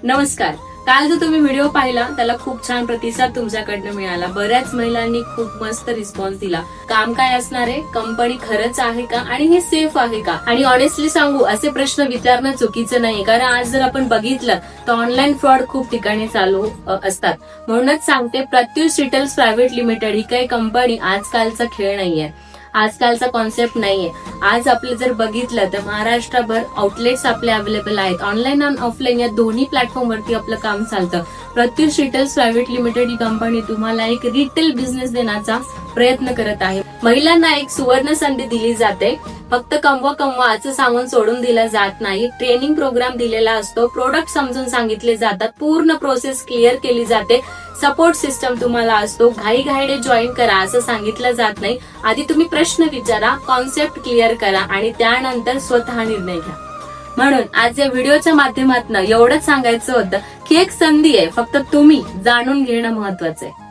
नमस्कार. काल जो तुम्ही व्हिडिओ पाहिला त्याला खूप छान प्रतिसाद तुमच्याकडनं मिळाला. बऱ्याच महिलांनी खूप मस्त रिस्पॉन्स दिला. काम काय असणार आहे, कंपनी खरंच आहे का आणि हे सेफ आहे का. आणि ऑनेस्टली सांगू, असे प्रश्न विचारणं चुकीचं नाही, कारण आज जर आपण बघितलं तर ऑनलाईन फ्रॉड खूप ठिकाणी चालू असतात. म्हणूनच सांगते, प्रत्युष रिटेल्स प्रायव्हेट लिमिटेड ही काही कंपनी आजकालचा खेळ नाहीये, आजकालचा कॉन्सेप्ट नाहीये. आज आपले जर बघितलं तर महाराष्ट्रभर आउटलेट्स आपले अवेलेबल आहेत. ऑनलाईन आणि ऑफलाईन या दोन्ही प्लॅटफॉर्मवरती आपलं काम चालतं. प्रत्युष रिटेल्स प्रायव्हेट लिमिटेड ही कंपनी तुम्हाला एक रिटेल बिझनेस देण्याचा प्रयत्न करत आहे. महिलांना एक सुवर्ण संधी दिली जाते. फक्त कमवा असं सांगून सोडून दिलं जात नाही. ट्रेनिंग प्रोग्राम दिलेला असतो, प्रोडक्ट समजून सांगितले जातात, पूर्ण प्रोसेस क्लिअर केली जाते, सपोर्ट सिस्टम तुम्हाला असतो. घाईघाईने जॉईन करा असं सांगितलं जात नाही. आधी तुम्ही प्रश्न विचारा, कॉन्सेप्ट क्लिअर करा आणि त्यानंतर स्वतः निर्णय घ्या. म्हणून आज या व्हिडिओच्या माध्यमातून एवढंच सांगायचं होतं की एक संधी आहे, फक्त तुम्ही जाणून घेणं महत्वाचं आहे.